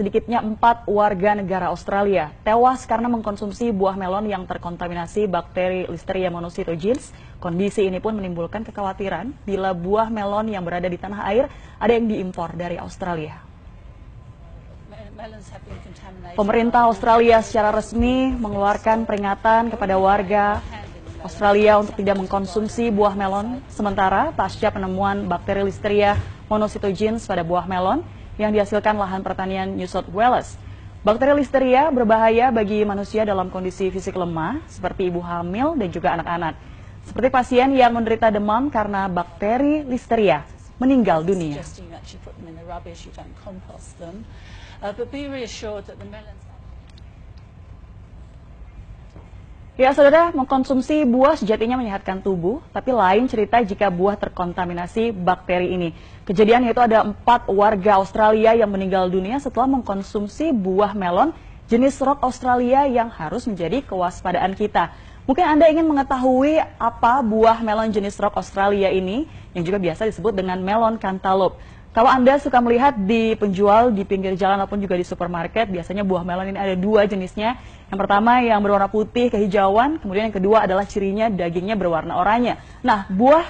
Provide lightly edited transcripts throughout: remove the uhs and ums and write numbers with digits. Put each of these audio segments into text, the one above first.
sedikitnya 4 warga negara Australia tewas karena mengkonsumsi buah melon yang terkontaminasi bakteri Listeria monocytogenes. Kondisi ini pun menimbulkan kekhawatiran bila buah melon yang berada di tanah air ada yang diimpor dari Australia. Pemerintah Australia secara resmi mengeluarkan peringatan kepada warga Australia untuk tidak mengkonsumsi buah melon sementara pasca penemuan bakteri Listeria monocytogenes pada buah melon yang dihasilkan lahan pertanian New South Wales. Bakteri Listeria berbahaya bagi manusia dalam kondisi fisik lemah, seperti ibu hamil dan juga anak-anak. Seperti pasien yang menderita demam karena bakteri Listeria meninggal dunia. Ya, saudara, mengkonsumsi buah sejatinya menyehatkan tubuh, tapi lain cerita jika buah terkontaminasi bakteri ini. Kejadian yaitu ada 4 warga Australia yang meninggal dunia setelah mengkonsumsi buah melon jenis Rock Australia yang harus menjadi kewaspadaan kita. Mungkin Anda ingin mengetahui apa buah melon jenis Rock Australia ini, yang juga biasa disebut dengan melon cantaloupe. Kalau Anda suka melihat di penjual di pinggir jalan ataupun juga di supermarket, biasanya buah melon ini ada 2 jenisnya. Yang pertama yang berwarna putih kehijauan, kemudian yang kedua adalah cirinya dagingnya berwarna oranye. Nah, buah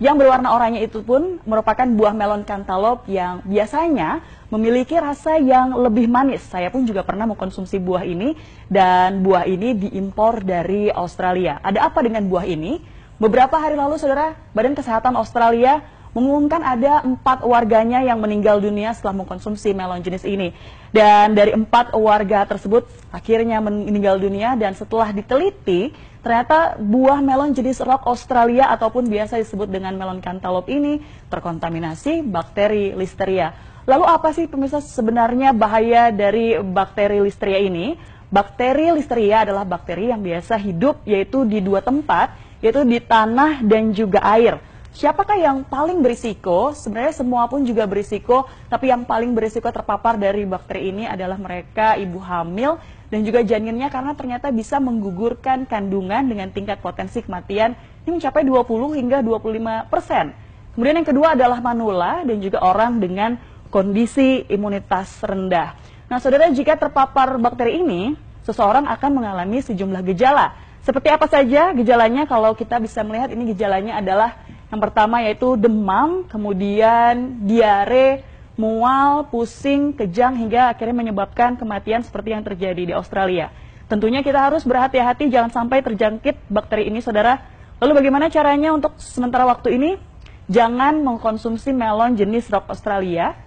yang berwarna oranye itu pun merupakan buah melon cantaloupe yang biasanya memiliki rasa yang lebih manis. Saya pun juga pernah mengkonsumsi buah ini dan buah ini diimpor dari Australia. Ada apa dengan buah ini? Beberapa hari lalu, saudara, Badan Kesehatan Australia mengumumkan ada 4 warganya yang meninggal dunia setelah mengkonsumsi melon jenis ini. Dan dari 4 warga tersebut akhirnya meninggal dunia dan setelah diteliti, ternyata buah melon jenis Rock Australia ataupun biasa disebut dengan melon cantaloupe ini terkontaminasi bakteri Listeria. Lalu apa sih pemirsa sebenarnya bahaya dari bakteri Listeria ini? Bakteri Listeria adalah bakteri yang biasa hidup yaitu di 2 tempat, yaitu di tanah dan juga air. Siapakah yang paling berisiko? Sebenarnya semua pun juga berisiko, tapi yang paling berisiko terpapar dari bakteri ini adalah mereka ibu hamil dan juga janinnya karena ternyata bisa menggugurkan kandungan dengan tingkat potensi kematian ini mencapai 20 hingga 25%. Kemudian yang kedua adalah manula dan juga orang dengan kondisi imunitas rendah. Nah, saudara, jika terpapar bakteri ini, seseorang akan mengalami sejumlah gejala. Seperti apa saja gejalanya? Kalau kita bisa melihat ini gejalanya adalah yang pertama yaitu demam, kemudian diare, mual, pusing, kejang hingga akhirnya menyebabkan kematian seperti yang terjadi di Australia. Tentunya kita harus berhati-hati jangan sampai terjangkit bakteri ini, saudara. Lalu bagaimana caranya untuk sementara waktu ini? Jangan mengkonsumsi melon jenis Rock Australia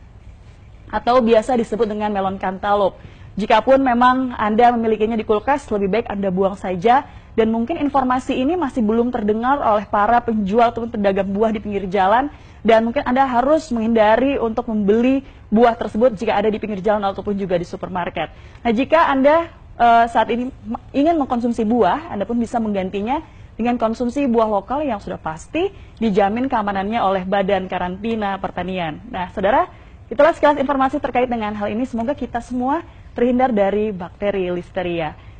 atau biasa disebut dengan melon cantaloupe. Jikapun memang Anda memilikinya di kulkas, lebih baik Anda buang saja. Dan mungkin informasi ini masih belum terdengar oleh para penjual ataupun pedagang buah di pinggir jalan. Dan mungkin Anda harus menghindari untuk membeli buah tersebut jika ada di pinggir jalan ataupun juga di supermarket. Nah, jika Anda saat ini ingin mengkonsumsi buah, Anda pun bisa menggantinya dengan konsumsi buah lokal yang sudah pasti dijamin keamanannya oleh Badan Karantina Pertanian. Nah, saudara, itulah sekilas informasi terkait dengan hal ini. Semoga kita semua terhindar dari bakteri Listeria.